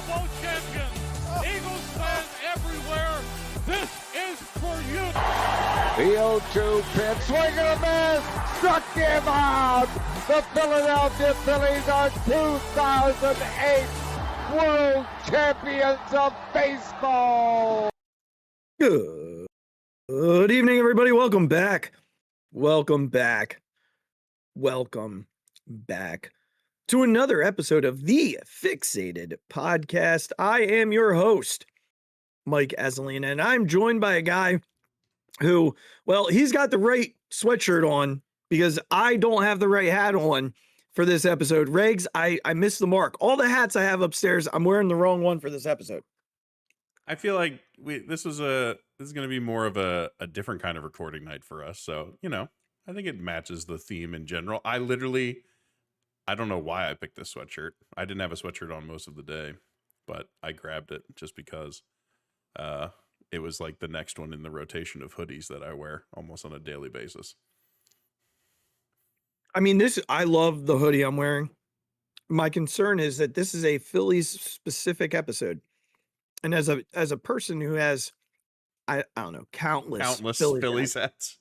Bowl champions, Eagles fans everywhere, this is for you. The 0-2 pitch, swing and a miss, struck him out. The Philadelphia Phillies are 2008 World Champions of Baseball. Good evening, everybody. Welcome back to another episode of the Phixated Podcast. I am your host, Mike Azzy, and I'm joined by a guy who, well, he's got the right sweatshirt on because I don't have the right hat on for this episode. Regz, I missed the mark. All the hats I have upstairs, I'm wearing the wrong one for this episode. I feel like this is going to be more of a different kind of recording night for us. So, I think it matches the theme in general. I don't know why I picked this sweatshirt. I didn't have a sweatshirt on most of the day, but I grabbed it just because it was like the next one in the rotation of hoodies that I wear almost on a daily basis. I mean, I love the hoodie I'm wearing. My concern is that this is a Phillies specific episode. And as a person who has, I don't know, countless Phillies hats.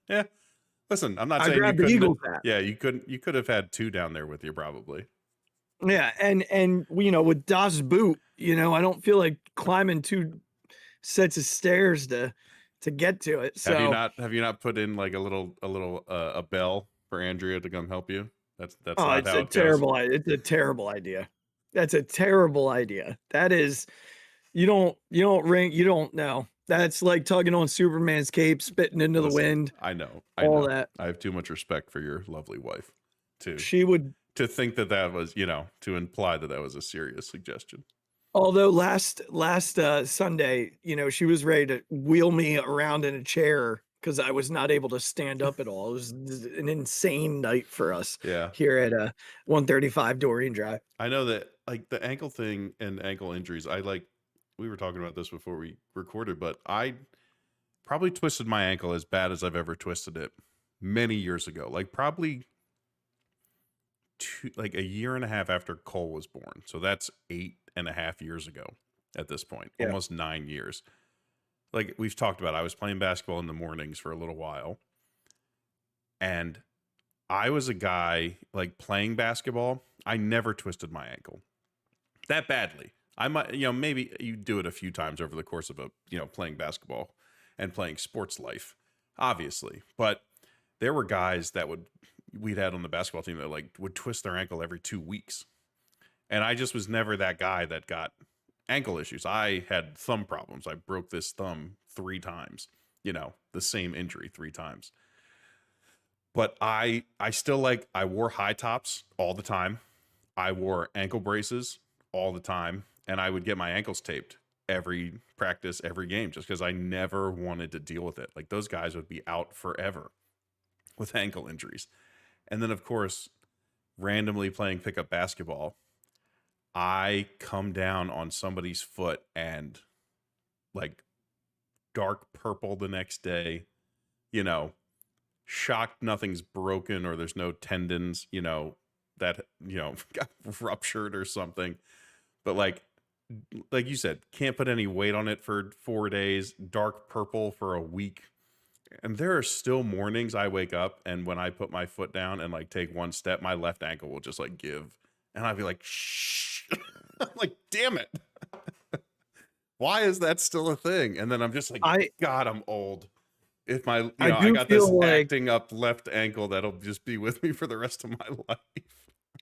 Yeah. Listen, I'm not saying grabbed you the couldn't. Eagles hat. Yeah, you could have had two down there with you probably. Yeah, and with Das Boot, I don't feel like climbing two sets of stairs to get to it. So have you not put in like a bell for Andrea to come help you? That's it's not how a it terrible goes. It's a terrible idea. That's a terrible idea. That is, you don't know. That's like tugging on Superman's cape, spitting into the wind. I know. That. I have too much respect for your lovely wife to think that was, to imply that was a serious suggestion. Although last Sunday, she was ready to wheel me around in a chair because I was not able to stand up at all. It was an insane night for us here at 135 Doreen Drive. I know that like the ankle thing and ankle injuries, we were talking about this before we recorded, but I probably twisted my ankle as bad as I've ever twisted it many years ago. Like probably a year and a half after Cole was born. So that's 8.5 years ago at this point, almost 9 years. Like we've talked about, I was playing basketball in the mornings for a little while. And I was a guy like playing basketball. I never twisted my ankle that badly. I might, maybe you do it a few times over the course of playing basketball and playing sports life, obviously. But there were guys that we'd had on the basketball team that would twist their ankle every 2 weeks. And I just was never that guy that got ankle issues. I had thumb problems. I broke this thumb 3 times, the same injury 3 times. But I still I wore high tops all the time. I wore ankle braces all the time. And I would get my ankles taped every practice, every game, just because I never wanted to deal with it. Like those guys would be out forever with ankle injuries. And then, of course, randomly playing pickup basketball, I come down on somebody's foot and dark purple the next day, shocked nothing's broken or there's no tendons, that, got ruptured or something. But like you said, can't put any weight on it for 4 days, dark purple for a week. And there are still mornings I wake up and when I put my foot down and take one step, my left ankle will just give. And I'd be like, shh. I'm like, damn it. Why is that still a thing? And then I'm just God, I'm old. If I got this acting up left ankle, that'll just be with me for the rest of my life.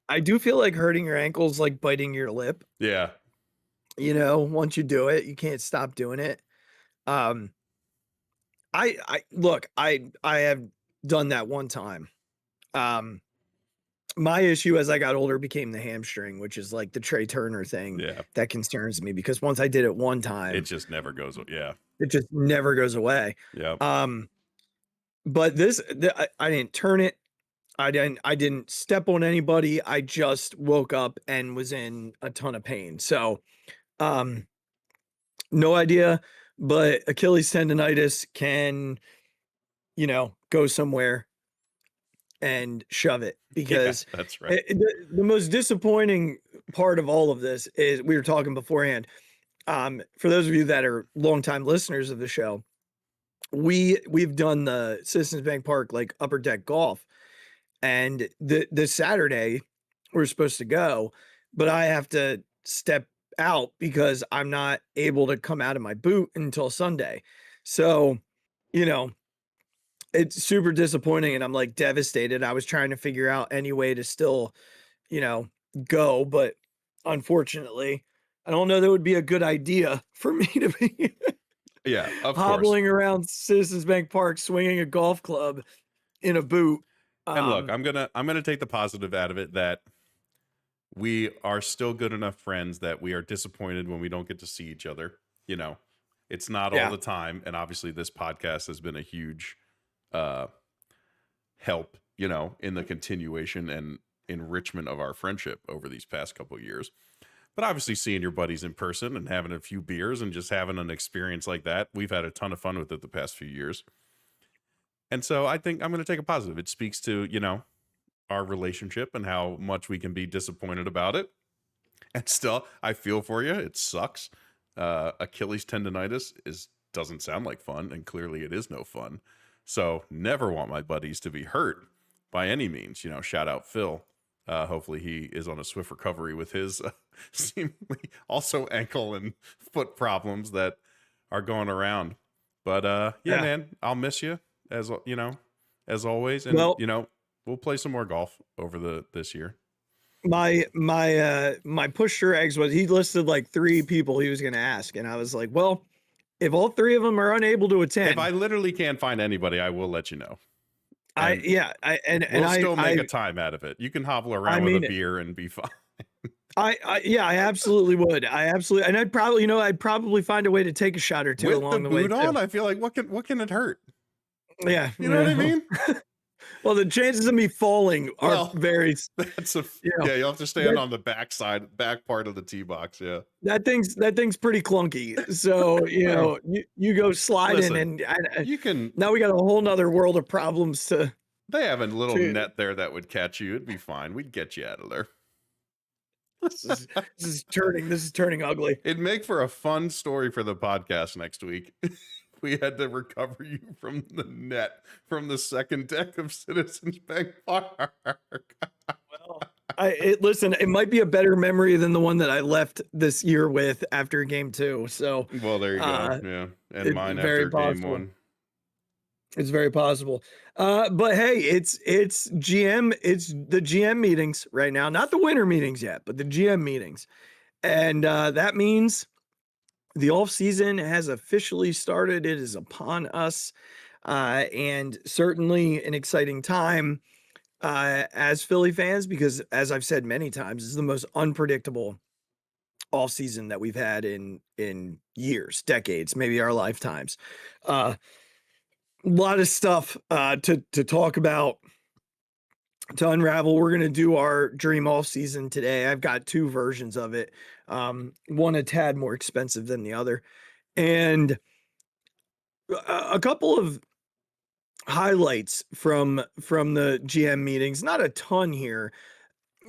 I do feel like hurting your ankles like biting your lip. Yeah. Once you do it, you can't stop doing it. I have done that one time. My issue as I got older became the hamstring, which is like the Trey Turner thing that concerns me because once I did it one time, it just never goes. Yeah. It just never goes away. Yeah. But I didn't turn it. I didn't step on anybody. I just woke up and was in a ton of pain. So, no idea, but Achilles tendonitis can, go somewhere and shove it because that's right. The most disappointing part of all of this is we were talking beforehand. For those of you that are longtime listeners of the show, we've done the Citizens Bank Park like upper deck golf, and this Saturday we're supposed to go, but I have to step out because I'm not able to come out of my boot until Sunday. So, you know, it's super disappointing and I'm like devastated. I was trying to figure out any way to still, go, but unfortunately, I don't know that would be a good idea for me to be Yeah, of hobbling course. around Citizens Bank Park swinging a golf club in a boot. And look, I'm gonna take the positive out of it that we are still good enough friends that we are disappointed when we don't get to see each other. It's not all the time, and obviously this podcast has been a huge help, in the continuation and enrichment of our friendship over these past couple of years. But obviously seeing your buddies in person and having a few beers and just having an experience like that, we've had a ton of fun with it the past few years. And so I think I'm going to take a positive. It speaks to, our relationship and how much we can be disappointed about it. And still, I feel for you. It sucks. Achilles tendonitis doesn't sound like fun, and clearly it is no fun. So never want my buddies to be hurt by any means. Shout out Phil. Hopefully he is on a swift recovery with his seemingly also ankle and foot problems that are going around. But yeah, man, I'll miss you as always. And we'll play some more golf over this year. My push to Regz was he listed like 3 people he was going to ask, and I was like, well, if all 3 of them are unable to attend, if I literally can't find anybody, I will let you know. And we'll still make a time out of it. You can hobble around with a beer and be fine. I absolutely would. And I'd probably find a way to take a shot or two with along the way. Boot on, I feel like what can it hurt? Yeah, you know what I mean. Well, the chances of me falling are very. That's you'll have to stand on the back part of the tee box. Yeah, that thing's pretty clunky. So you go sliding. Listen, and you can. Now we got a whole nother world of problems to. They have a little net there that would catch you. It'd be fine. We'd get you out of there. This is turning ugly. It'd make for a fun story for the podcast next week. We had to recover you from the net from the second deck of Citizens Bank Park. Well, listen, it might be a better memory than the one that I left this year with after game 2. So, well, there you go. Yeah, and mine after game 1. It's very possible. But hey, it's the GM meetings right now, not the winter meetings yet, but the GM meetings, and that means the offseason has officially started. It is upon us, and certainly an exciting time as Philly fans, because as I've said many times, this is the most unpredictable offseason that we've had in years, decades, maybe our lifetimes. A lot of stuff to talk about, to unravel. We're going to do our dream off season today. I've got 2 versions of it. One a tad more expensive than the other, and a couple of highlights from the GM meetings. Not a ton here,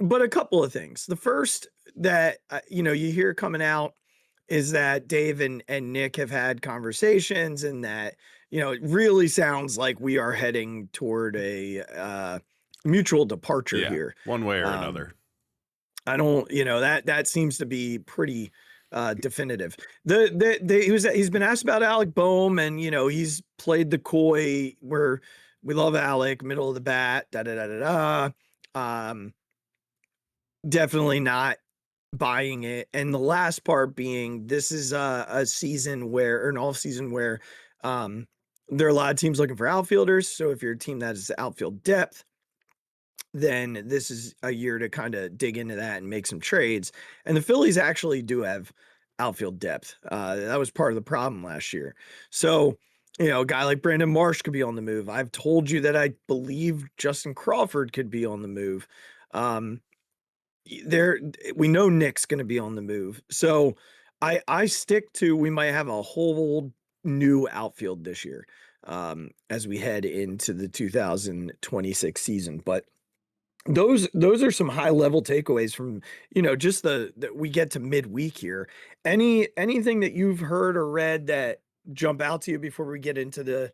but a couple of things. The first that you hear coming out is that Dave and Nick have had conversations, and that it really sounds like we are heading toward a mutual departure here, one way or another. I don't, that seems to be pretty definitive. He's been asked about Alec Boehm, and he's played the coy where we love Alec, middle of the bat, definitely not buying it. And the last part being, this is a season where, or an off season where there are a lot of teams looking for outfielders. So if you're a team that has outfield depth, then this is a year to kind of dig into that and make some trades. And the Phillies actually do have outfield depth. That was part of the problem last year. So, a guy like Brandon Marsh could be on the move. I've told you that I believe Justin Crawford could be on the move. We know Nick's going to be on the move. So I stick to, we might have a whole new outfield this year as we head into the 2026 season. But those are some high level takeaways from, just that we get to midweek here. Anything that you've heard or read that jump out to you before we get into the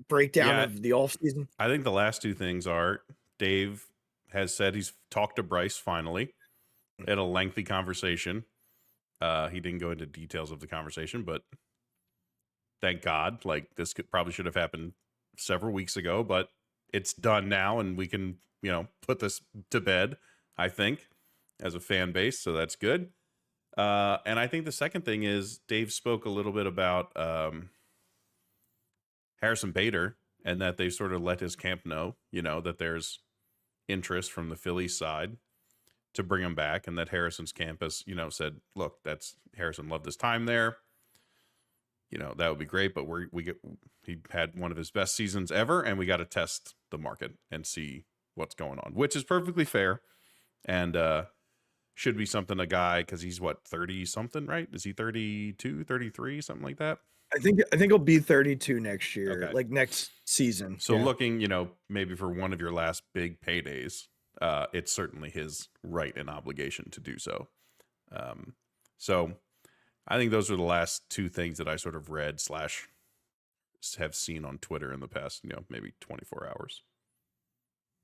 breakdown Yeah, of the offseason? I think the last two things are Dave has said he's talked to Bryce finally. They had a lengthy conversation. He didn't go into details of the conversation, but thank God. Like, this probably should have happened several weeks ago, but it's done now, and we can, put this to bed, I think, as a fan base. So that's good. And I think the second thing is Dave spoke a little bit about Harrison Bader, and that they sort of let his camp know, that there's interest from the Phillies side to bring him back, and that Harrison's camp has, said, look, Harrison loved his time there. That would be great, but he had one of his best seasons ever, and we got to test the market and see what's going on, which is perfectly fair. And should be something a guy, because he's 30 something, right? Is he 32, 33, something like that? I think he'll be 32 next year, Okay. like next season. So looking, maybe for one of your last big paydays, it's certainly his right and obligation to do so. So I think those are the last two things that I sort of read / have seen on Twitter in the past, maybe 24 hours.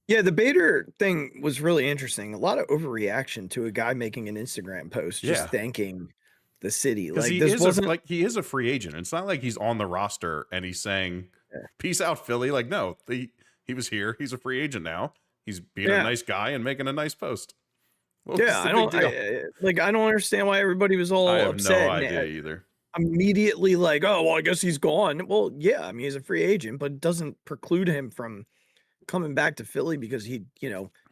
Yeah, the Bader thing was really interesting. A lot of overreaction to a guy making an Instagram post just thanking the city. Like, he is a free agent. It's not like he's on the roster and he's saying, peace out, Philly. Like, no, he was here. He's a free agent now. He's being a nice guy and making a nice post. I don't understand why everybody was all upset. I have no idea either. Immediately like, oh, well, I guess he's gone. Well, yeah, I mean, he's a free agent, but it doesn't preclude him from coming back to Philly because he,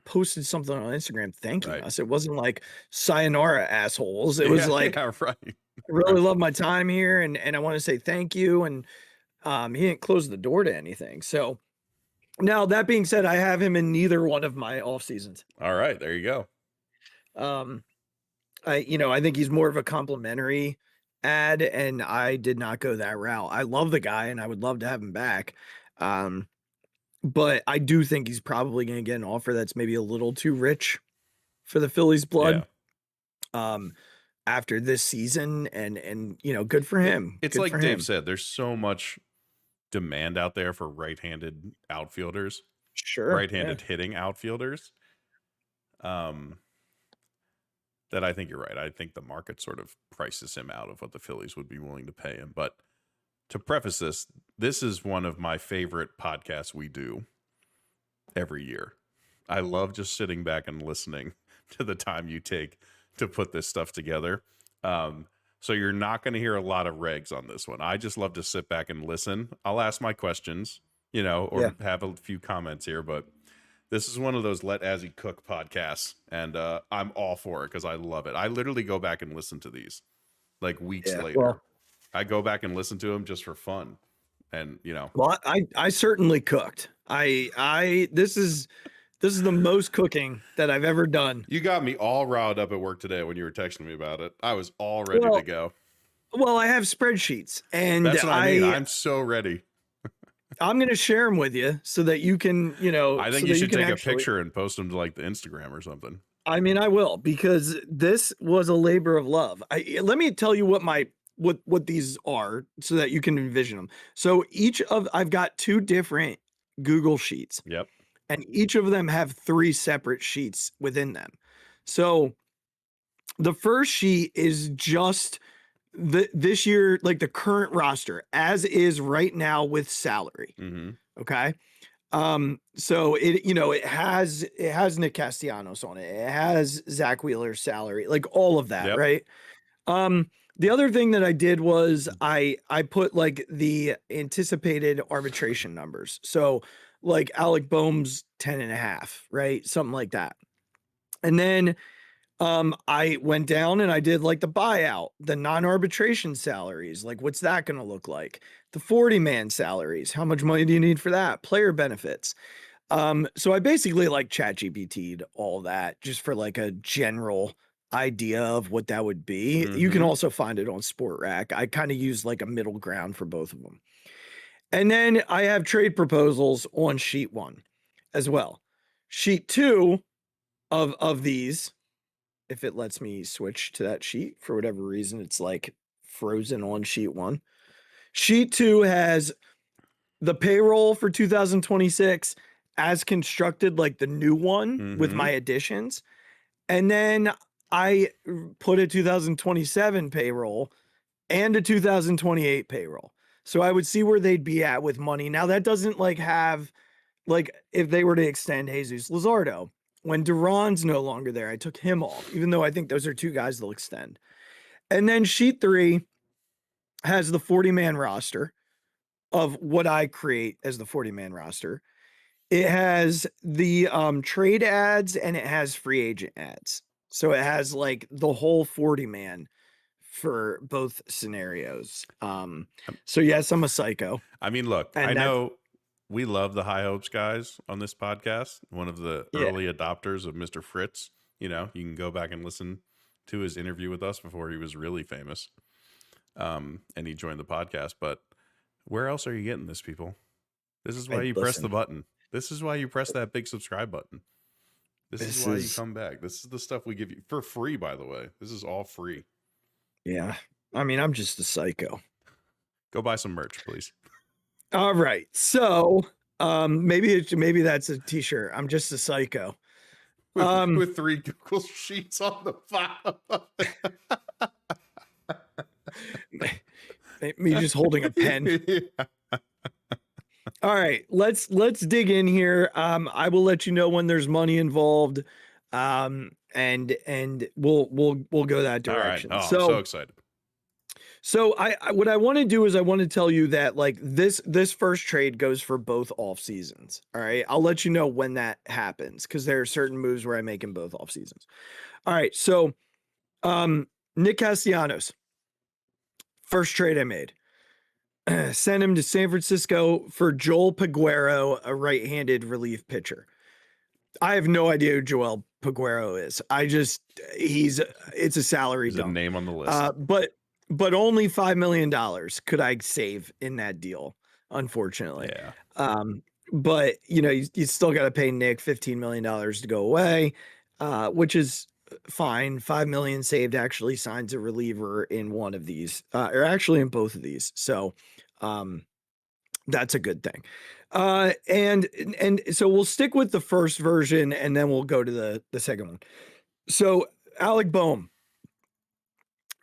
posted something on Instagram thanking us. It wasn't like sayonara, assholes. It was like, right. I really love my time here, and I want to say thank you. And he didn't close the door to anything. So now, that being said, I have him in neither one of my off seasons. All right, there you go. I think he's more of a complimentary ad, and I did not go that route. I love the guy, and I would love to have him back. But I do think he's probably going to get an offer that's maybe a little too rich for the Phillies blood. After this season, and good for him. It's good, like Dave said, there's so much demand out there for right-handed outfielders. Sure. Right-handed hitting outfielders. That I think you're right. I think the market sort of prices him out of what the Phillies would be willing to pay him. But to preface this is one of my favorite podcasts we do every year. I love just sitting back and listening to the time you take to put this stuff together. So you're not going to hear a lot of Regz on this one. I just love to sit back and listen. I'll ask my questions, or have a few comments here, but this is one of those Let Azzy Cook podcasts, and I'm all for it because I love it. I literally go back and listen to these like weeks later. Well, I go back and listen to them just for fun, and Well, I certainly cooked. This is the most cooking that I've ever done. You got me all riled up at work today when you were texting me about it. I was all ready to go. Well, I have spreadsheets, and that's what I mean. I'm so ready. I'm going to share them with you so that you can, I think you should take a picture and post them to like the Instagram or something. I mean, I will, because this was a labor of love. Let me tell you what these are so that you can envision them. So I've got 2 different Google sheets. Yep. And each of them have 3 separate sheets within them. So the first sheet is just this year, like the current roster as is right now with salary. Mm-hmm. Okay. So it has Nick Castellanos on it. It has Zach Wheeler's salary, like all of that. Yep. Right. The other thing that I did was I put like the anticipated arbitration numbers. So like Alec Boehm's 10.5, right? Something like that. And then I went down and I did like the buyout, the non-arbitration salaries. Like, what's that going to look like? The 40-man salaries. How much money do you need for that? Player benefits. So I basically like ChatGPT'd all that just for like a general idea of what that would be. Mm-hmm. You can also find it on Sport Rack. I kind of use like a middle ground for both of them. And then I have trade proposals on sheet 1 as well. sheet 2 of these, if it lets me switch to that sheet for whatever reason, it's like frozen on sheet 1. Sheet 2 has the payroll for 2026 as constructed, like the new one with my additions. And then I put a 2027 payroll and a 2028 payroll. So I would see where they'd be at with money. Now that doesn't like have, like if they were to extend Jesus Luzardo, when Duran's no longer there, I took him off, even though I think those are 2 guys they'll extend. And then sheet 3 has the 40-man roster of what I create as the 40-man roster. It has the trade ads and it has free agent ads. So it has like the whole 40-man for both scenarios. So yes, I'm a psycho. I mean, look, I know we love the High Hopes guys on this podcast. One of the early adopters of Mr. Fritz. You know, you can go back and listen to his interview with us before he was really famous. And he joined the podcast. But where else are you getting this, people? This is why you press the button. This is why you press that big subscribe button. This is why you come back. This is the stuff we give you for free, by the way. This is all free. Yeah. I mean, I'm just a psycho. Go buy some merch, please. All right. So maybe that's a t-shirt. I'm just a psycho. With 3 Google Sheets on the bottom of it. Me just holding a pen. Yeah. All right, let's dig in here. I will let you know when there's money involved. And we'll go that direction. All right. Oh, I'm so excited. So I what I want to do is I want to tell you that like this first trade goes for both off seasons. All right. I'll let you know when that happens because there are certain moves where I make in both off seasons. All right. So Nick Castellanos, first trade I made. Sent him to San Francisco for Joel Peguero, a right-handed relief pitcher. I have no idea who Joel Peguero is. It's a salary dump. A name on the list. But only $5 million could I save in that deal, unfortunately. Yeah. But you know, you still got to pay Nick $15 million to go away, which is fine. $5 million saved. Actually signs a reliever in one of these, or actually in both of these. So that's a good thing. And so we'll stick with the first version and then we'll go to the second one. So Alec Boehm,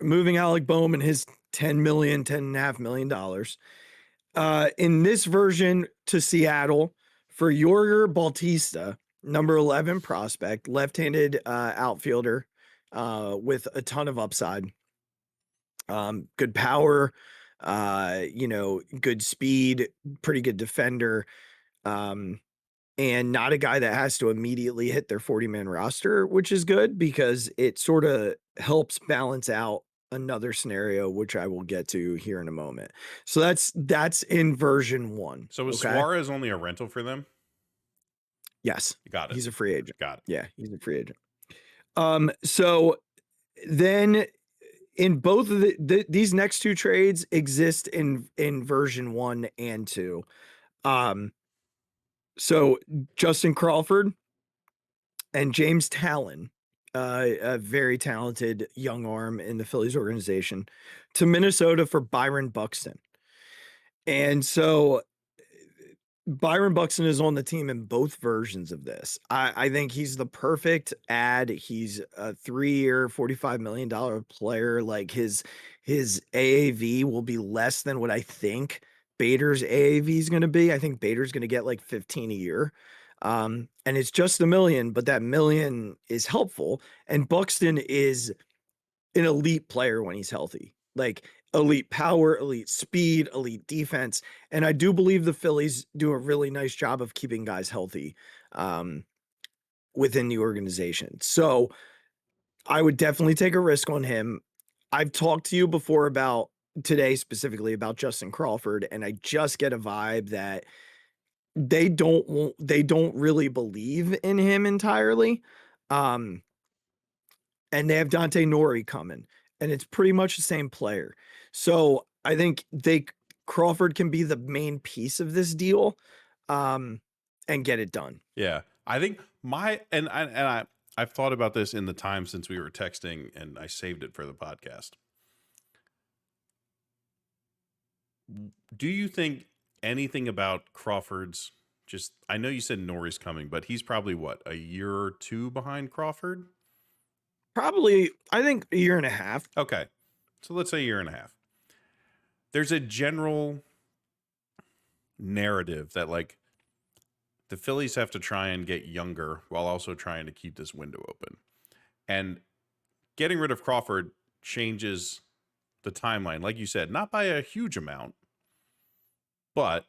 moving Alec Boehm and his $10.5 million in this version to Seattle for Yorger Bautista, number 11 prospect, left-handed outfielder with a ton of upside, good power, good speed, pretty good defender, and not a guy that has to immediately hit their 40-man roster, which is good because it sort of helps balance out another scenario, which I will get to here in a moment. So that's in version 1. So is Suarez only a rental for them? Yes. Got it. He's a free agent. Got it. Yeah, he's a free agent. So then in both of these next 2 trades exist in version 1 and 2. So Justin Crawford and James Talon, a very talented young arm in the Phillies organization, to Minnesota for Byron Buxton. And so Byron Buxton is on the team in both versions of this. I think he's the perfect ad. He's a 3-year, $45 million player. Like his AAV will be less than what I think Bader's AAV is going to be. I think Bader's going to get like 15 a year. And it's just $1 million, but that $1 million is helpful. And Buxton is an elite player when he's healthy, like elite power, elite speed, elite defense. And I do believe the Phillies do a really nice job of keeping guys healthy, within the organization. So I would definitely take a risk on him. I've talked to you before about today, specifically about Justin Crawford. And I just get a vibe that they don't really believe in him entirely. And they have Dante Nori coming, and it's pretty much the same player. So I think Crawford can be the main piece of this deal, and get it done. Yeah. I think I've thought about this in the time since we were texting, and I saved it for the podcast. Do you think anything about Crawford's I know you said Nori's coming, but he's probably what, a year or two behind Crawford? Probably, I think a year and a half. Okay. So let's say a year and a half. There's a general narrative that like the Phillies have to try and get younger while also trying to keep this window open. And getting rid of Crawford changes the timeline, like you said, not by a huge amount, but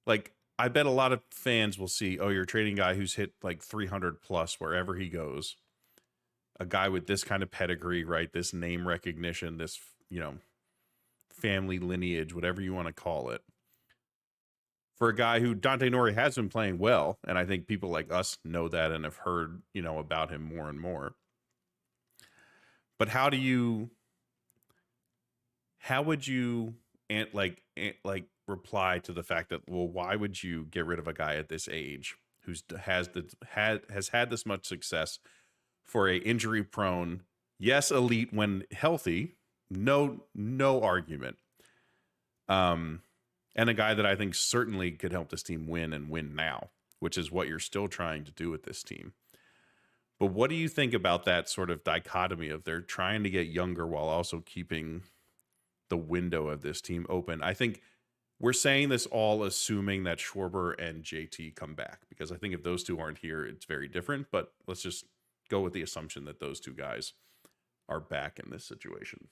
like I bet a lot of fans will see, oh, you're trading a guy who's hit like 300 plus wherever he goes. A guy with this kind of pedigree, right? This name recognition, this, family lineage, whatever you want to call it. For a guy who Dante Nori has been playing well, and I think people like us know that and have heard, about him more and more. But how would you reply to the fact that, well, why would you get rid of a guy at this age has had this much success for a injury prone, yes, elite when healthy, no argument. And a guy that I think certainly could help this team win and win now, which is what you're still trying to do with this team. But what do you think about that sort of dichotomy of they're trying to get younger while also keeping the window of this team open? I think we're saying this all assuming that Schwarber and JT come back, because I think if those two aren't here, it's very different. But let's just go with the assumption that those two guys are back in this situation.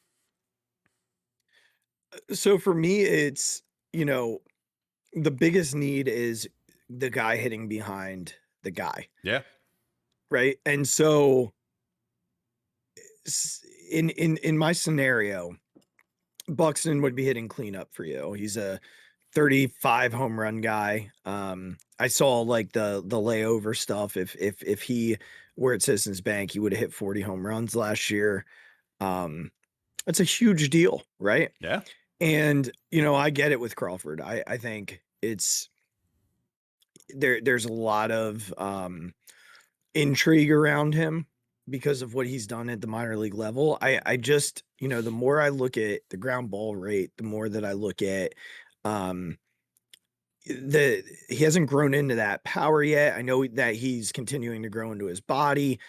So for me, it's, the biggest need is the guy hitting behind the guy. Yeah. Right. And so in my scenario, Buxton would be hitting cleanup for you. He's a 35 home run guy. I saw like the layover stuff. If he were at Citizens Bank, he would have hit 40 home runs last year. That's a huge deal, right? Yeah. And, I get it with Crawford. I think there's a lot of intrigue around him because of what he's done at the minor league level. I just, the more I look at the ground ball rate, the more that I look at he hasn't grown into that power yet. I know that he's continuing to grow into his body,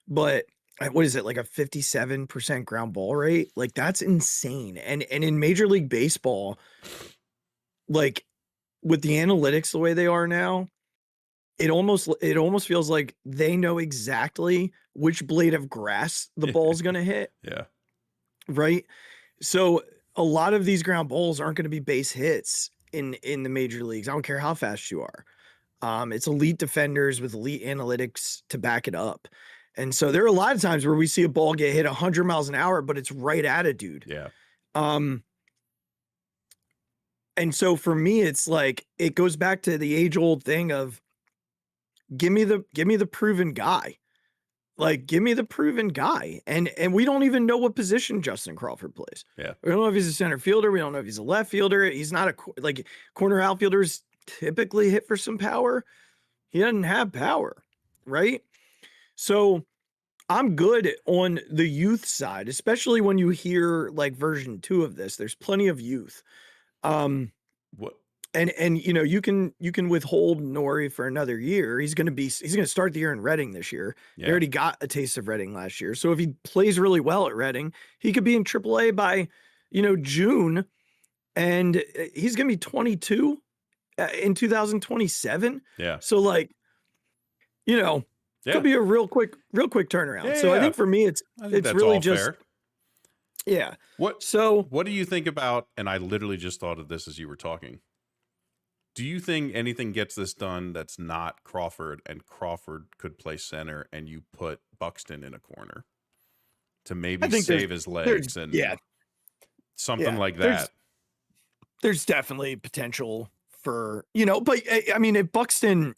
but what is it, like a 57% ground ball rate? Like that's insane. And in Major League Baseball, like with the analytics the way they are now, it almost feels like they know exactly which blade of grass the ball's going to hit. Yeah. Right. So a lot of these ground balls aren't going to be base hits in the major leagues. I don't care how fast you are. It's elite defenders with elite analytics to back it up. And so there are a lot of times where we see a ball get hit 100 miles an hour, but it's right at a dude. Yeah. And so for me, it's like, it goes back to the age old thing of give me the proven guy. Like, give me the proven guy. And we don't even know what position Justin Crawford plays. Yeah. We don't know if he's a center fielder. We don't know if he's a left fielder. He's not corner outfielders typically hit for some power. He doesn't have power, right? So I'm good on the youth side, especially when you hear like version 2 of this. There's plenty of youth. What? And you can withhold Nori for another year. He's going to start the year in Reading this year. Yeah. He already got a taste of Reading last year. So if he plays really well at Reading, he could be in AAA by, June, and he's going to be 22 in 2027. Yeah. So like, could be a real quick turnaround. Yeah, so I think for me, it's really just fair. Yeah. What do you think about, and I literally just thought of this as you were talking. Do you think anything gets this done that's not Crawford, and Crawford could play center and you put Buxton in a corner to maybe save his legs and something like that? There's definitely potential for, but I mean, if Buxton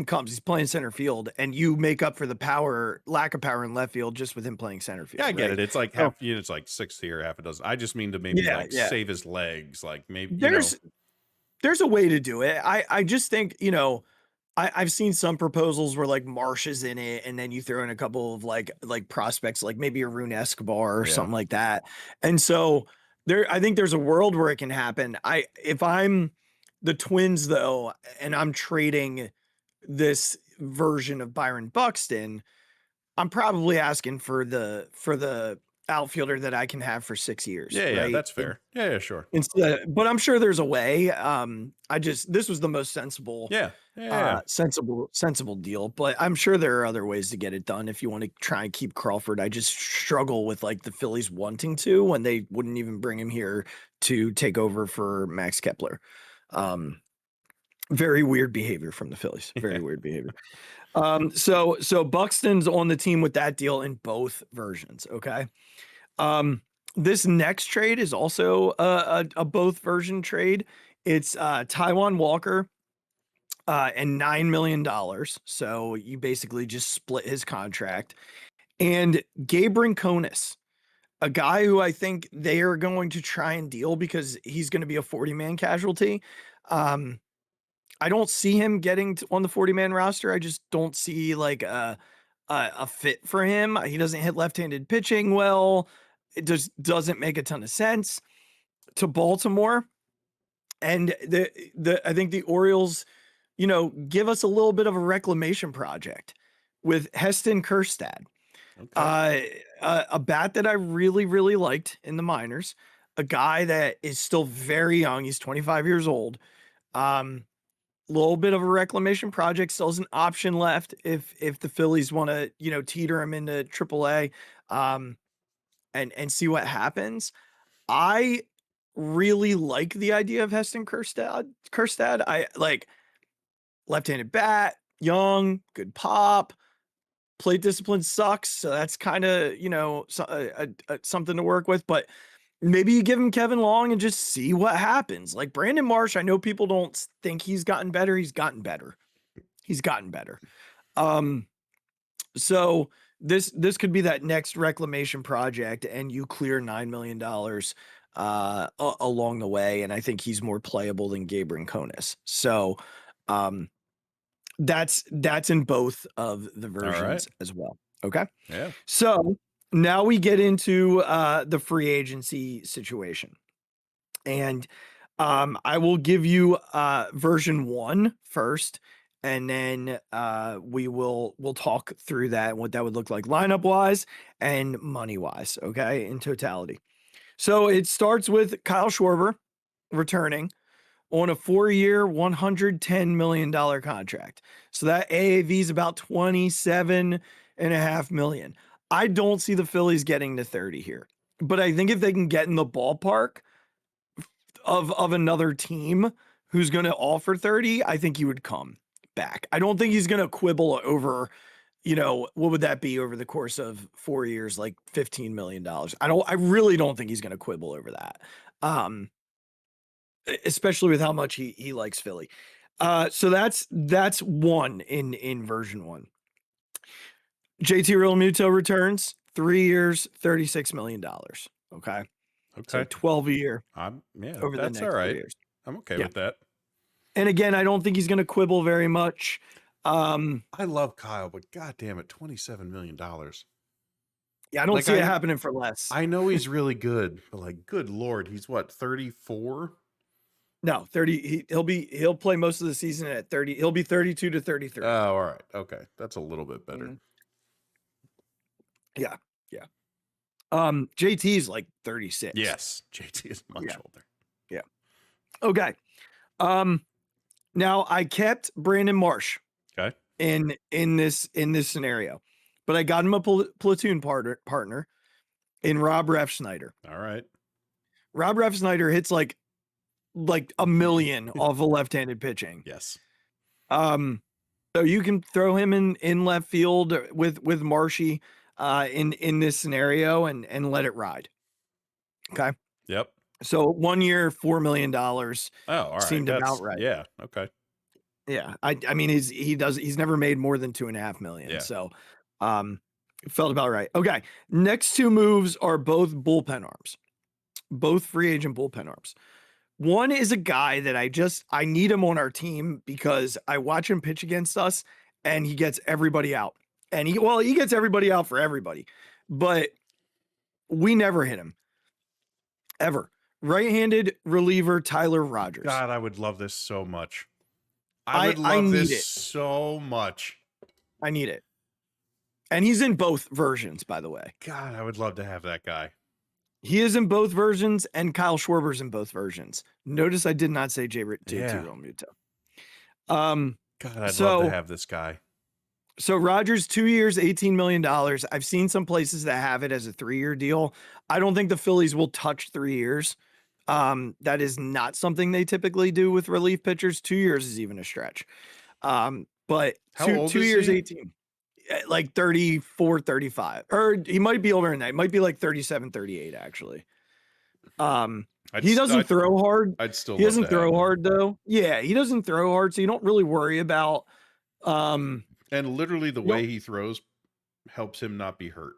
comes, he's playing center field, and you make up for the lack of power in left field just with him playing center field. Yeah, I get it. It's like it's like 6 here, half a dozen. I just mean to maybe save his legs. Like maybe there's a way to do it. I just think, I've seen some proposals where like Marsh is in it, and then you throw in a couple of like prospects, like maybe a Rune Escobar or something like that. And so I think there's a world where it can happen. If I'm the Twins though, and I'm trading this version of Byron Buxton, I'm probably asking for the outfielder that I can have for 6 years. Yeah, right? that's fair. Yeah, sure. But I'm sure there's a way. This was the most sensible. Yeah. Sensible deal, but I'm sure there are other ways to get it done if you want to try and keep Crawford. I just struggle with like the Phillies wanting to when they wouldn't even bring him here to take over for Max Kepler. Very weird behavior from the Phillies. Very weird behavior. So Buxton's on the team with that deal in both versions. Okay. This next trade is also a both version trade. It's Taijuan Walker and $9 million. So you basically just split his contract. And Gabe Rinconis, a guy who I think they are going to try and deal because he's going to be a 40-man casualty. I don't see him getting on the 40-man roster. I just don't see like a fit for him. He doesn't hit left-handed pitching well. It just doesn't make a ton of sense to Baltimore. And I think the Orioles, give us a little bit of a reclamation project with Heston Kjerstad. Okay. A bat that I really, really liked in the minors, a guy that is still very young. He's 25 years old. Little bit of a reclamation project, still has an option left if the Phillies want to, teeter him into AAA, and see what happens. I really like the idea of Heston Kjerstad. I like left-handed bat, young, good pop. Plate discipline sucks, so that's kind of something to work with. But maybe you give him Kevin Long and just see what happens. Like Brandon Marsh, I know people don't think he's gotten better. He's gotten better. So this could be that next reclamation project, and you clear $9 million along the way. And I think he's more playable than Gabe Rinconis. So that's in both of the versions as well. Okay. Yeah. So now we get into the free agency situation. And I will give you version 1 first, and then we'll talk through that and what that would look like lineup wise and money wise, okay, in totality. So it starts with Kyle Schwarber returning on a 4-year, $110 million contract. So that AAV is about $27.5 million. I don't see the Phillies getting to 30 here, but I think if they can get in the ballpark of another team who's going to offer 30, I think he would come back. I don't think he's going to quibble over, what would that be over the course of 4 years, like $15 million. I really don't think he's going to quibble over that. Especially with how much he likes Philly. So that's one in version 1. JT Realmuto returns, 3 years, $36 million. Okay. So 12 a year. Over the next 3 years. I'm okay with that. And again, I don't think he's going to quibble very much. I love Kyle, but God damn it, $27 million. Yeah, I don't see it happening for less. I know he's really good, but like, good Lord, he's what, 34? No, 30. He'll play most of the season at 30. He'll be 32 to 33. Oh, all right. Okay. That's a little bit better. Mm-hmm. Yeah. JT's like 36. Yes. JT is much older. Yeah. Okay. Now I kept Brandon Marsh. Okay. In this scenario, but I got him a platoon partner in Rob Refsnyder. All right. Rob Refsnyder hits like a million off of left-handed pitching. Yes. So you can throw him in left field with Marshy in this scenario and let it ride. Okay. Yep. So 1 year, $4 million. Oh, all right. Seemed about right. Yeah. Okay. Yeah. I mean, he's never made more than $2.5 million. Yeah. So it felt about right. Okay. Next two moves are both bullpen arms, both free agent bullpen arms. One is a guy that I need him on our team because I watch him pitch against us and he gets everybody out. And he gets everybody out for everybody, but we never hit him ever. Right-handed reliever Tyler Rogers. God, I would love this so much. I would love this so much. I need it. And he's in both versions, by the way. God, I would love to have that guy. He is in both versions, and Kyle Schwarber's in both versions. Notice I did not say J. Realmuto. God, I'd love to have this guy. So Rogers, 2 years, $18 million. I've seen some places that have it as a 3-year deal. I don't think the Phillies will touch 3 years. That is not something they typically do with relief pitchers. 2 years is even a stretch. But How two, old 2 is years, he? 18, like 34, 35, or he might be older than that. He might be like 37, 38, actually. He doesn't throw hard. He doesn't throw hard though. Yeah, he doesn't throw hard. So you don't really worry about, and literally the way he throws helps him not be hurt.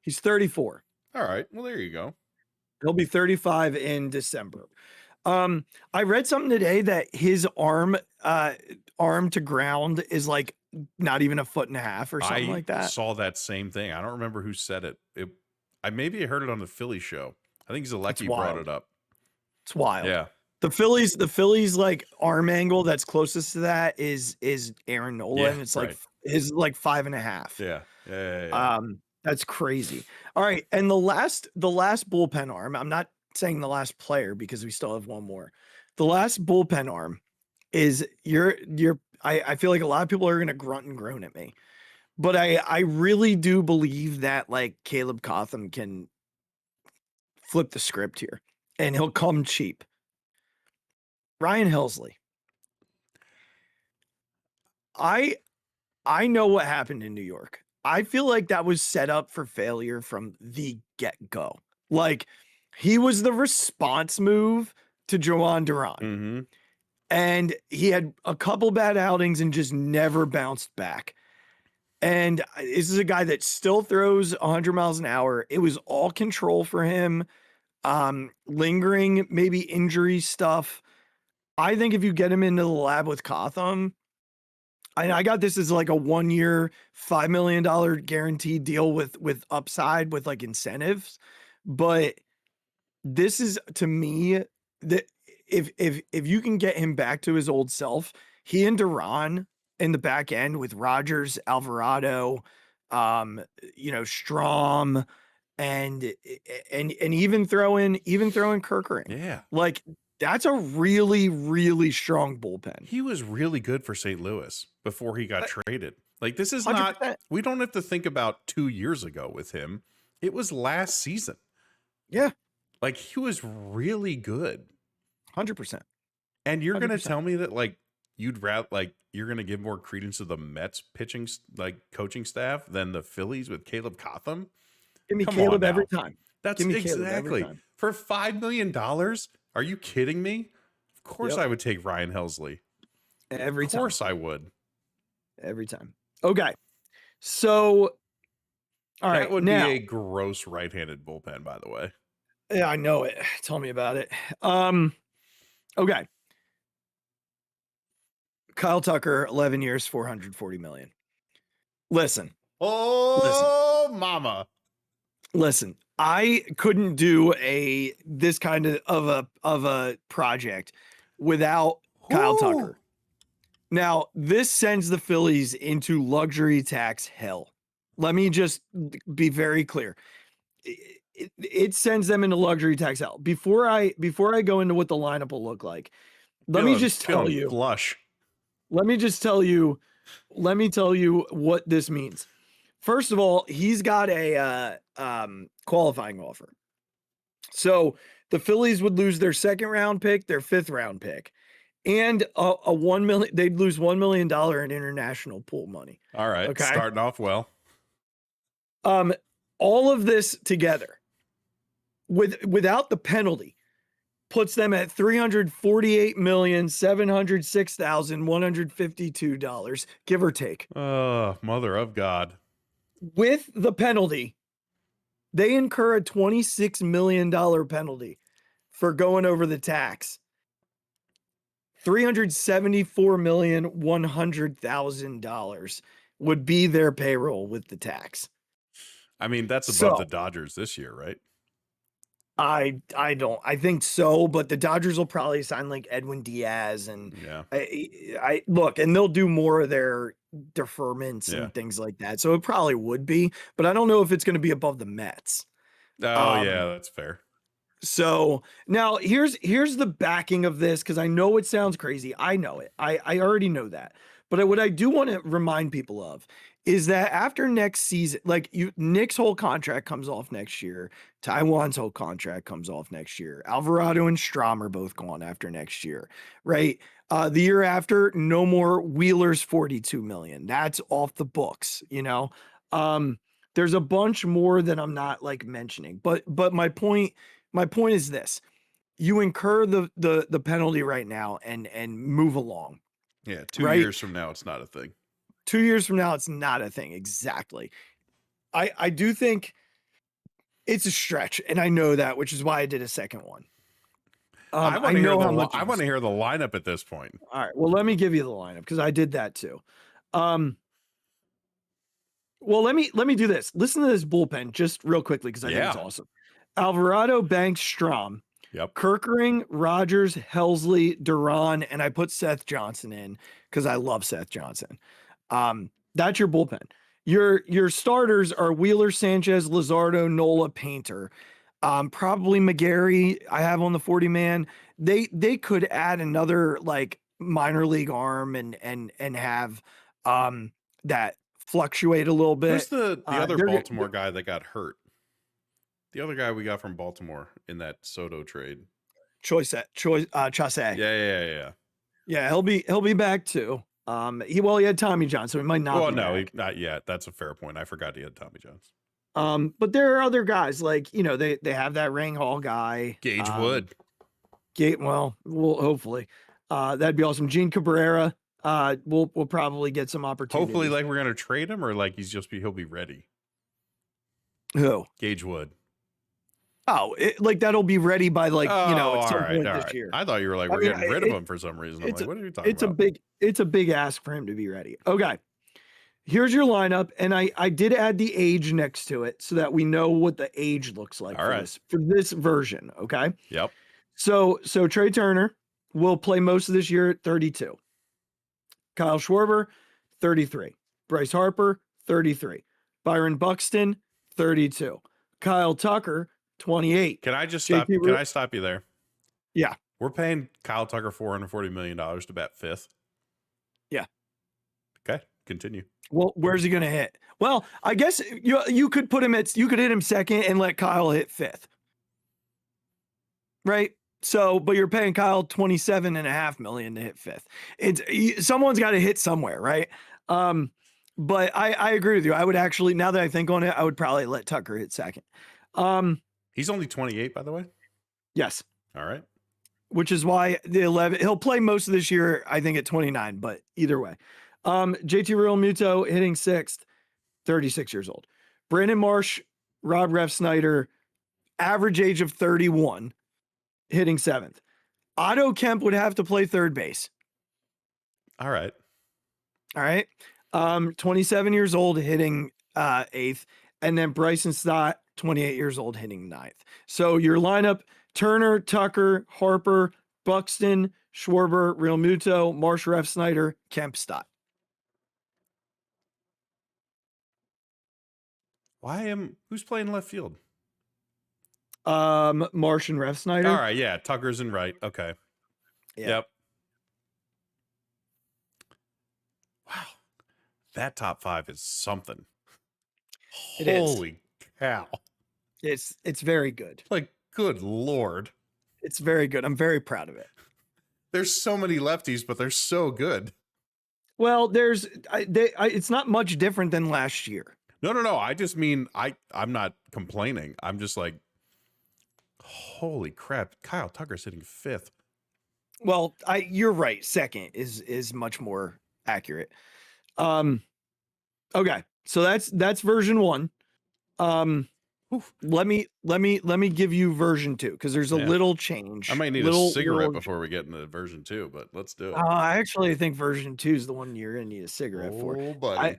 He's 34. All right. Well, there you go. He'll be 35 in December. I read something today that his arm to ground is like not even 1.5 feet or something like that. I saw that same thing. I don't remember who said it. I maybe heard it on the Philly show. I think Zalecki brought it up. It's wild. Yeah. The Phillies like arm angle that's closest to that is Aaron Nola. Yeah, and it's like his like 5.5. Yeah. That's crazy. All right. And the last bullpen arm, I'm not saying the last player because we still have one more. The last bullpen arm is I feel like a lot of people are going to grunt and groan at me, but I really do believe that like Caleb Cotham can flip the script here and he'll come cheap. Ryan Helsley. I know what happened in New York. I feel like that was set up for failure from the get-go. Like, he was the response move to Joan Duran. Mm-hmm. And he had a couple bad outings and just never bounced back. And this is a guy that still throws 100 miles an hour. It was all control for him. Lingering, maybe injury stuff. I think if you get him into the lab with Cotham, I got this as like a 1 year, $5 million guaranteed deal with upside with like incentives. But this is, to me, that if you can get him back to his old self, he and Duran in the back end with Rogers, Alvarado, Strom, and even throw in Kerkering. Yeah. Like, that's a really, really strong bullpen. He was really good for St. Louis before he got traded. Like, this is 100%. not, we don't have to think about 2 years ago with him. It was last season. Yeah. Like, he was really good. 100%. And you're going to tell me that, like, you'd rather, like, you're going to give more credence to the Mets pitching, like, coaching staff than the Phillies with Caleb Cotham? Give me Caleb every time. That's exactly. For $5 million? Are you kidding me? Of course I would take Ryan Helsley. Every time. Of course I would. Every time. Okay. So, all right. That would be a gross right-handed bullpen, by the way. Yeah, I know it. Tell me about it. Okay. Kyle Tucker, 11 years, $440 million. Listen. Mama. Listen, I couldn't do this kind of a project without Kyle Tucker. Now, this sends the Phillies into luxury tax hell. Let me just be very clear. It sends them into luxury tax hell. Before I go into what the lineup will look like, let me just tell you. Blush. Let me tell you what this means. First of all, he's got a qualifying offer. So the Phillies would lose their 2nd round pick, their 5th round pick, and a $1 million. They'd lose $1 million in international pool money. All right, okay. Starting off well. All of this together, without the penalty, puts them at $348,706,152, give or take. Mother of God. With the penalty, they incur a $26 million penalty for going over the tax. $374,100,000 would be their payroll with the tax. I mean, that's above the Dodgers this year, right? I think so, but the Dodgers will probably sign like Edwin Diaz and I look, and they'll do more of their deferments and things like that. So it probably would be, but I don't know if it's going to be above the Mets. Oh yeah, that's fair. So now here's the backing of this, because I know it sounds crazy. I know it. I already know that. But what I do want to remind people of is that after next season, like Nick's whole contract comes off next year. Taiwan's whole contract comes off next year. Alvarado and Strom are both gone after next year, right? The year after, no more Wheeler's $42 million. That's off the books, you know? There's a bunch more that I'm not like mentioning, but my point is this: you incur the penalty right now and move along. Yeah, 2 years from now, it's not a thing. 2 years from now, it's not a thing. Exactly. I do think it's a stretch, and I know that, which is why I did a second one. I want to hear the lineup at this point. All right. Well, let me give you the lineup because I did that too. Well, let me do this. Listen to this bullpen just real quickly because I think it's awesome. Alvarado, Banks, Strom. Yep. Kirkering, Rogers, Helsley, Duran, and I put Seth Johnson in because I love Seth Johnson. That's your bullpen. Your starters are Wheeler, Sanchez, Luzardo, Nola, Painter. Probably McGarry I have on the 40-man. They could add another like minor league arm and have that fluctuate a little bit. Who's the other Baltimore guy that got hurt? The other guy we got from Baltimore in that Soto trade. Chausse. Yeah. Yeah, he'll be back too. He had Tommy John, so he might not. Well, be no, back. not yet. That's a fair point. I forgot he had Tommy John's. But there are other guys like they have that Rang Hall guy, Gage Wood. Well, hopefully, that'd be awesome. Gene Cabrera. We'll probably get some opportunities. Hopefully, like we're gonna trade him, or like he'll be ready. Who? Gage Wood. Oh, that'll be ready by at some point this year. I thought you were like, we're getting rid of him for some reason. I'm like, what are you talking about? It's a big ask for him to be ready. Okay. Here's your lineup. And I did add the age next to it so that we know what the age looks like for this version. Okay. Yep. So Trey Turner will play most of this year at 32. Kyle Schwarber, 33. Bryce Harper, 33. Byron Buxton, 32. Kyle Tucker, 28. Can I just stop? Can I stop you there? Yeah. We're paying Kyle Tucker $440 million to bat fifth. Yeah. Okay. Continue. Well, where's he going to hit? Well, I guess you could hit him second and let Kyle hit fifth. Right. So, but you're paying Kyle $27.5 million to hit fifth. Someone's got to hit somewhere. Right. But I agree with you. I would actually, now that I think on it, I would probably let Tucker hit second. He's only 28, by the way. Yes. All right. Which is why he'll play most of this year, I think, at 29, but either way. JT Realmuto hitting sixth, 36 years old. Brandon Marsh, Rob Refsnyder, average age of 31, hitting seventh. Otto Kemp would have to play third base. All right. 27 years old, hitting eighth. And then Bryson Stott, 28 years old, hitting ninth. So your lineup: Turner, Tucker, Harper, Buxton, Schwarber, Realmuto, Marsh, Refsnyder, Kemp, Stott. Who's playing left field? Marsh and Refsnyder. All right, yeah. Tucker's in right. Okay. Yeah. Yep. Wow. That top five is something. Holy cow. It's very good. Like, good Lord. It's very good. I'm very proud of it. There's so many lefties, but they're so good. Well, it's not much different than last year. No. I just mean, I'm not complaining. I'm just like, holy crap. Kyle Tucker's hitting fifth. Well, you're right. Second is much more accurate. Okay. So that's version one. let me give you version 2 because there's a little change. I might need a cigarette before we get into version 2, but let's do it. I actually think version 2 is the one you're gonna need a cigarette for. Oh, buddy.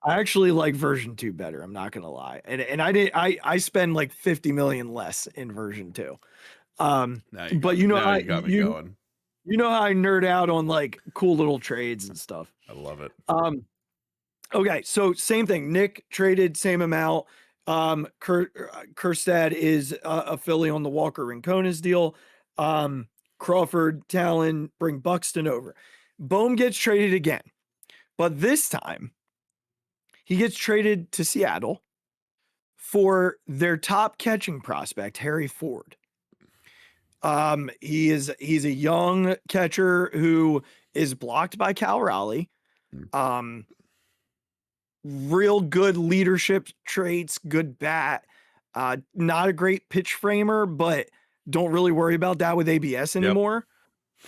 I actually like version 2 better. I'm not gonna lie, and I spend like 50 million less in version 2. But you know, you got me going. You know how I nerd out on like cool little trades and stuff. I love it. Okay, so same thing. Nick traded same amount. Kjerstad is a Philly on the Walker Rincones deal. Crawford, Talon, bring Buxton over. Bohm gets traded again, but this time he gets traded to Seattle for their top catching prospect, Harry Ford. He's a young catcher who is blocked by Cal Raleigh. Real good leadership traits, good bat. Not a great pitch framer, but don't really worry about that with ABS anymore.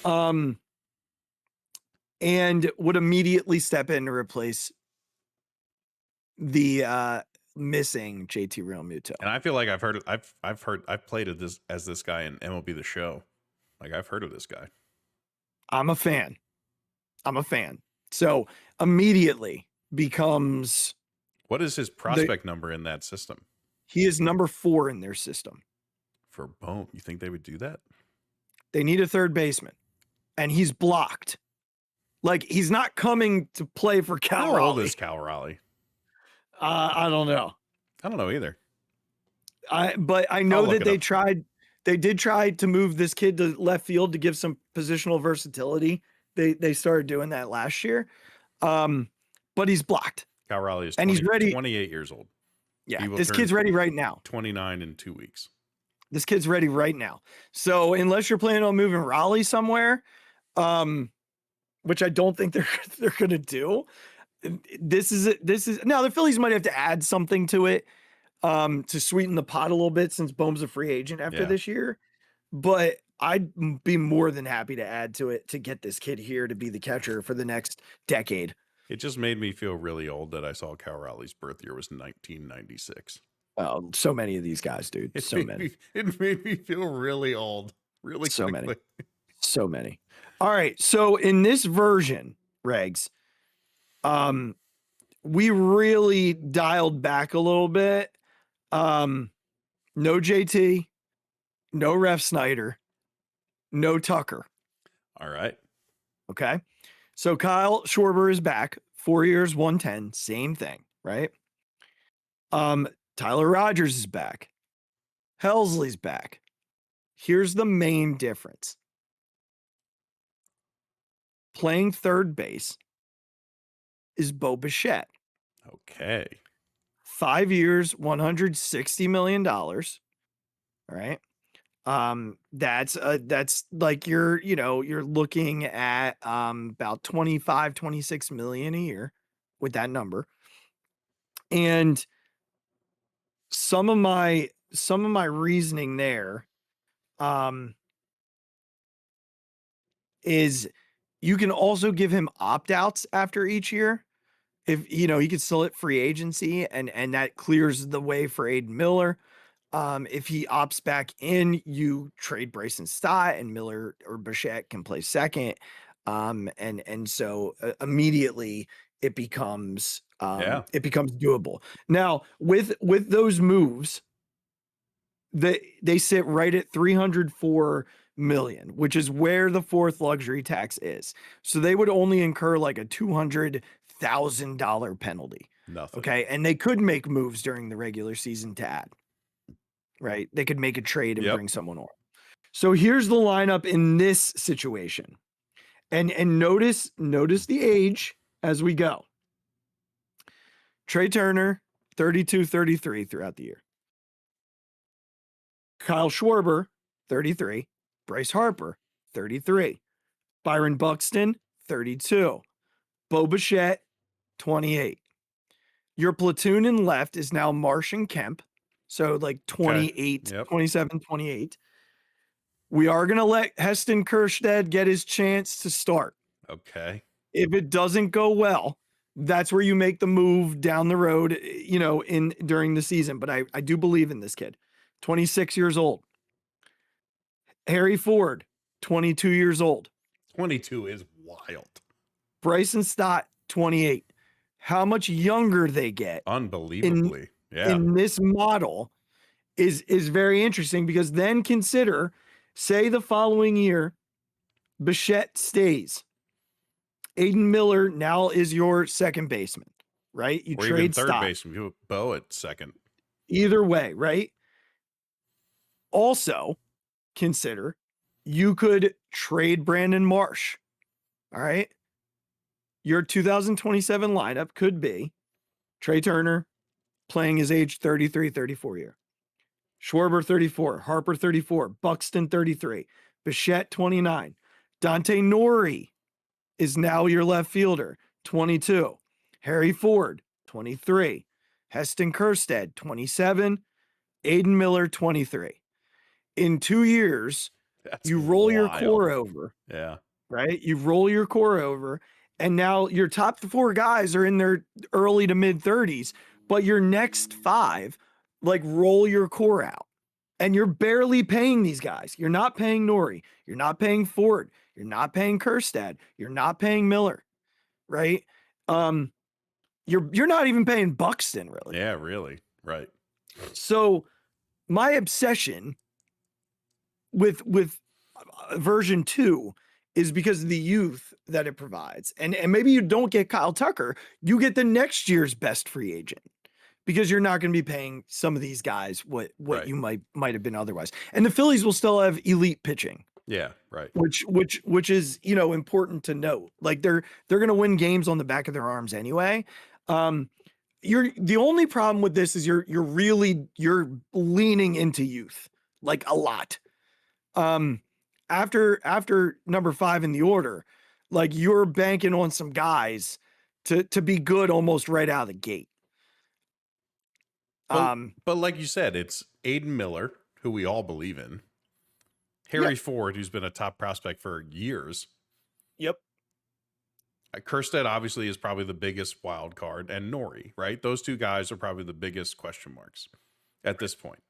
Yep. And would immediately step in to replace the missing JT Realmuto. And I feel like I've played as this guy in MLB The Show. Like I've heard of this guy. I'm a fan. So immediately becomes. What is his prospect number in that system? He is number 4 in their system. For Bohm, you think they would do that? They need a third baseman, and he's blocked. Like he's not coming to play for Cal Raleigh. How old is Cal Raleigh? I don't know. I don't know either. But I know that they did try to move this kid to left field to give some positional versatility. They started doing that last year. But he's blocked. Cal Raleigh is he's ready. 28 years old. Yeah, this kid's ready right now. 29 in 2 weeks. This kid's ready right now. So unless you're planning on moving Raleigh somewhere, which I don't think they're gonna do. This is now the Phillies might have to add something to it to sweeten the pot a little bit since Bohm's a free agent after this year. But I'd be more than happy to add to it to get this kid here to be the catcher for the next decade. It just made me feel really old that I saw Cal Raleigh's birth year was 1996. Oh, so many of these guys, dude. It made me feel really old. Really so quickly. Many. So many. All right. So in this version, Regz, we really dialed back a little bit. No JT, no Ref Snyder, no Tucker. All right. Okay. So Kyle Schwarber is back, 4 years, 110, same thing, right? Tyler Rogers is back. Helsley's back. Here's the main difference. Playing third base is Bo Bichette. Okay. 5 years, $160 million. All right. That's like you're looking at about 25, 26 million a year with that number. And some of my reasoning there is you can also give him opt-outs after each year. If he could still hit free agency and that clears the way for Aiden Miller. If he opts back in, you trade Bryson Stott and Miller or Bichette can play second. And so immediately it becomes doable. Now with those moves, they sit right at 304 million, which is where the fourth luxury tax is. So they would only incur like a $200,000 penalty. Nothing. Okay. And they could make moves during the regular season to add. Right. They could make a trade and bring someone on. So here's the lineup in this situation. And notice the age as we go. Trey Turner, 32, 33 throughout the year. Kyle Schwarber, 33. Bryce Harper, 33. Byron Buxton, 32. Bo Bichette, 28. Your platoon in left is now Marsh and Kemp. So like 28, 27, 28. We are going to let Heston Kjerstad get his chance to start. Okay. If it doesn't go well, that's where you make the move down the road, during the season. But I do believe in this kid. 26 years old. Harry Ford, 22 years old. 22 is wild. Bryson Stott, 28. How much younger they get Unbelievably. in this model is very interesting, because then consider, say the following year, Bichette stays. Aiden Miller now is your second baseman, right? You or trade even third Stott. baseman. You put Bo at second. Either way, right? Also, consider you could trade Brandon Marsh. All right. Your 2027 lineup could be Trey Turner playing his age 33, 34 year. Schwarber 34, Harper 34, Buxton 33, Bichette 29. Dante Nori is now your left fielder, 22. Harry Ford, 23. Heston Kjerstad, 27. Aiden Miller, 23. In 2 years, That's you roll your wild. core over, Yeah. right? You roll your core over, and now your top 4 guys are in their early to mid 30s, but your next 5, like, roll your core out. And you're barely paying these guys. You're not paying Nori. You're not paying Ford. You're not paying Kjerstad. You're not paying Miller, right? You're not even paying Buxton, really. Yeah, really. Right. So my obsession with version 2 is because of the youth that it provides. And maybe you don't get Kyle Tucker, you get the next year's best free agent, because you're not going to be paying some of these guys what Right. you might have been otherwise. And the Phillies will still have elite pitching. Yeah, right. Which is, important to note. Like, they're going to win games on the back of their arms anyway. You're the only problem with this is you're leaning into youth, like, a lot. After number 5 in the order, like, you're banking on some guys to be good almost right out of the gate. But like you said, it's Aiden Miller, who we all believe in. Harry Ford, who's been a top prospect for years. Yep. Kjerstad obviously is probably the biggest wild card, and Nori, right? Those 2 guys are probably the biggest question marks at this point.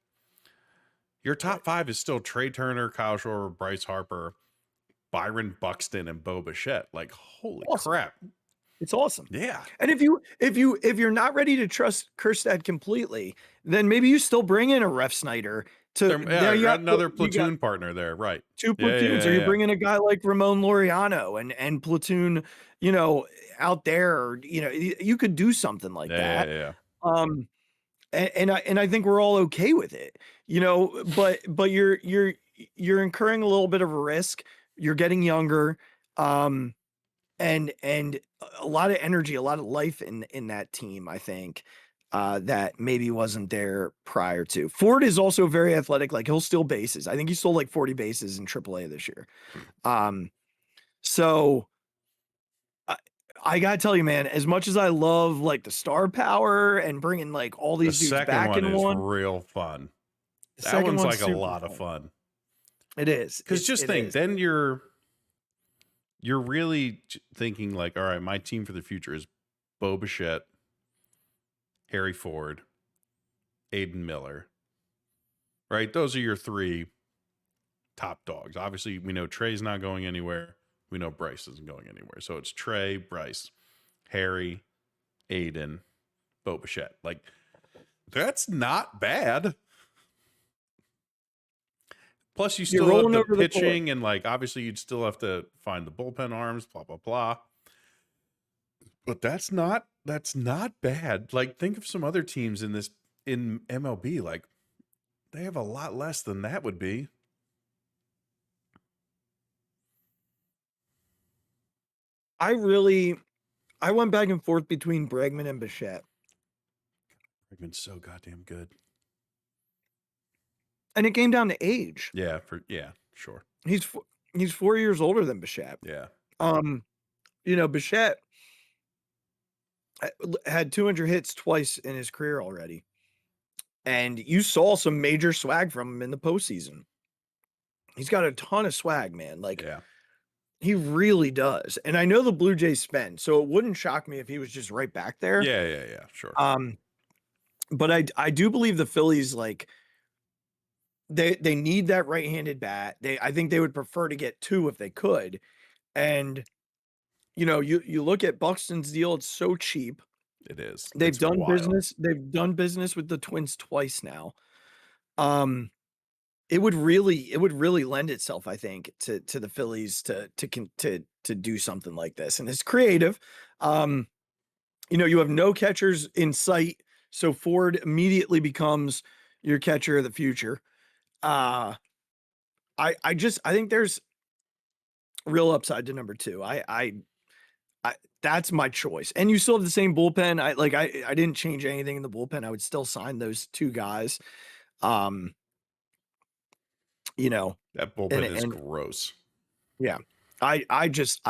Your top 5 is still Trey Turner, Kyle Schwarber, Bryce Harper, Byron Buxton, and Bo Bichette. Like, holy crap. It's awesome. Yeah. And if you're not ready to trust Kjerstad completely, then maybe you still bring in a Ref Snyder to Another platoon partner there, right? 2 platoons, or you bring in a guy like Ramon Laureano and platoon, out there, or, you could do something like that. Yeah. And I think we're all okay with it, but you're incurring a little bit of a risk. You're getting younger. And a lot of energy, a lot of life in that team, I think, that maybe wasn't there prior to. Ford is also very athletic. Like, he'll steal bases. I think he stole like 40 bases in AAA this year. So I gotta tell you, man, as much as I love, like, the star power and bringing, like, all these dudes back in one, real fun. That one's like a lot of fun. It is. Because just think, then you're really thinking, like, all right, my team for the future is Bo Bichette, Harry Ford, Aiden Miller, right? Those are your 3 top dogs. Obviously, we know Trey's not going anywhere. We know Bryce isn't going anywhere. So it's Trey, Bryce, Harry, Aiden, Bo Bichette. Like, that's not bad. Plus, you still have the pitching, and, like, obviously you'd still have to find the bullpen arms, blah, blah, blah. But that's not bad. Like, think of some other teams in MLB. Like, they have a lot less than that would be. I went back and forth between Bregman and Bichette. Bregman's so goddamn good. And it came down to age. Yeah, sure. He's 4 years older than Bichette. Yeah. Bichette had 200 hits twice in his career already. And you saw some major swag from him in the postseason. He's got a ton of swag, man. Like, He really does. And I know the Blue Jays spend, so it wouldn't shock me if he was just right back there. Yeah, sure. But I do believe the Phillies, like, they need that right-handed bat. I think they would prefer to get 2 if they could. And you look at Buxton's deal, it's so cheap. It is. They've It's done wild. business. They've done business with the Twins twice now. It would really lend itself, I think, to the Phillies to do something like this. And it's creative. You have no catchers in sight, so Ford immediately becomes your catcher of the future. I think there's real upside to number 2. I that's my choice. And you still have the same bullpen. I didn't change anything in the bullpen. I would still sign those 2 guys. That bullpen is gross. Yeah. I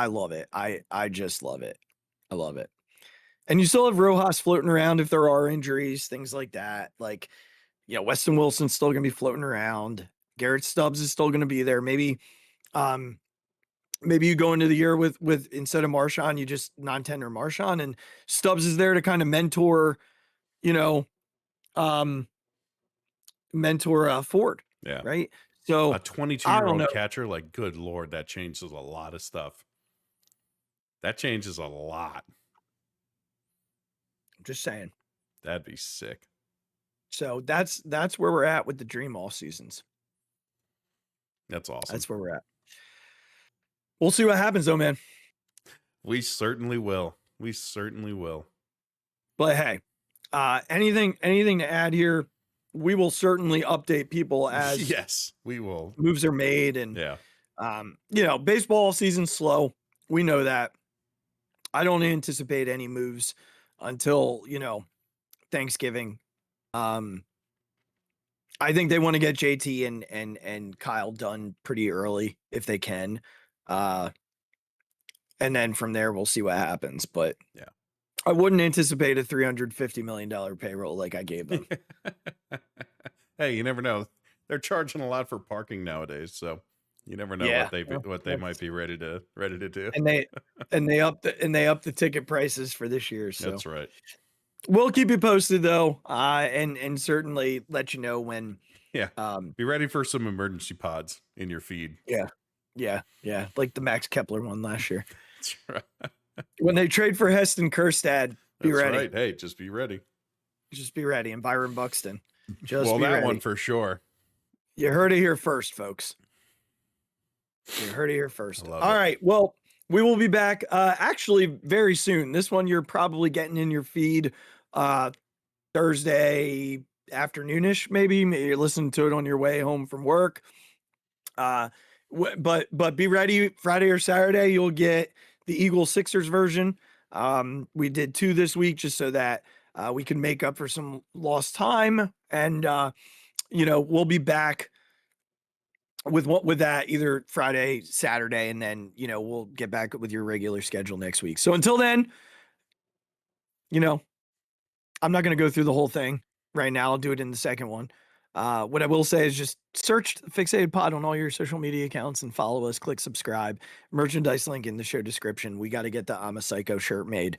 love it. I just love it. I love it. And you still have Rojas floating around if there are injuries, things like that. Like, Weston Wilson's still going to be floating around. Garrett Stubbs is still going to be there. Maybe you go into the year with instead of Marchand, you just non-tender Marchand, and Stubbs is there to kind of mentor Ford. Yeah. Right. So a 22-year-old catcher, like, good Lord, that changes a lot of stuff. That changes a lot. I'm just saying. That'd be sick. So that's where we're at with the dream all seasons. That's awesome. That's where we're at. We'll see what happens though, man. We certainly will. But hey, anything to add here? We will certainly update people as yes, we will. Moves are made, and baseball season's slow. We know that. I don't anticipate any moves until Thanksgiving. I think they want to get JT and Kyle done pretty early if they can. And then from there we'll see what happens. But yeah, I wouldn't anticipate a $350 million payroll like I gave them. Hey, you never know. They're charging a lot for parking nowadays, so you never know what they might be ready to do. And they up the ticket prices for this year. So that's right. We'll keep you posted though, and certainly let you know when. Yeah. Be ready for some emergency pods in your feed. Yeah. Like the Max Kepler one last year. That's right. When they trade for Heston Kjerstad, be ready. Right. Hey, just be ready. Just be ready. And Byron Buxton. One for sure. You heard it here first, folks. You heard it here first. All right. Well, we will be back actually very soon. This one you're probably getting in your feed Thursday afternoonish, maybe. You're listening to it on your way home from work. But be ready. Friday or Saturday, you'll get the Eagles Sixers version. We did 2 this week just so that we can make up for some lost time, and we'll be back with that either Friday, Saturday, and then we'll get back with your regular schedule next week. So until then, I'm not going to go through the whole thing right now. I'll do it in the second one. What I will say is just search Phixated Pod on all your social media accounts and follow us. Click subscribe. Merchandise link in the show description. We got to get the I'm a Psycho shirt made.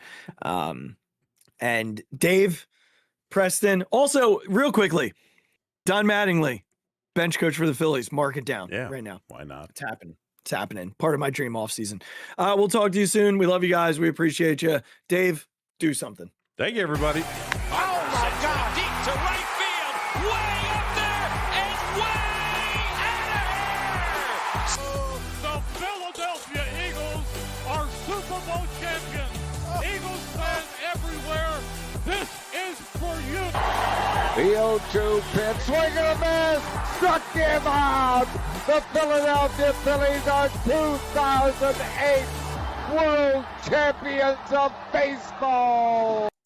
And Dave, Preston, also real quickly, Don Mattingly, bench coach for the Phillies. Mark it down right now. Why not? It's happening. It's happening. Part of my dream offseason. We'll talk to you soon. We love you guys. We appreciate you. Dave, do something. Thank you, everybody. Oh, my God. Deep to right field. Way up there and way out of here. The Philadelphia Eagles are Super Bowl champions. Eagles fans everywhere, this is for you. The 0-2 pitch, swing and a miss, struck him out. The Philadelphia Phillies are 2008 World Champions of Baseball.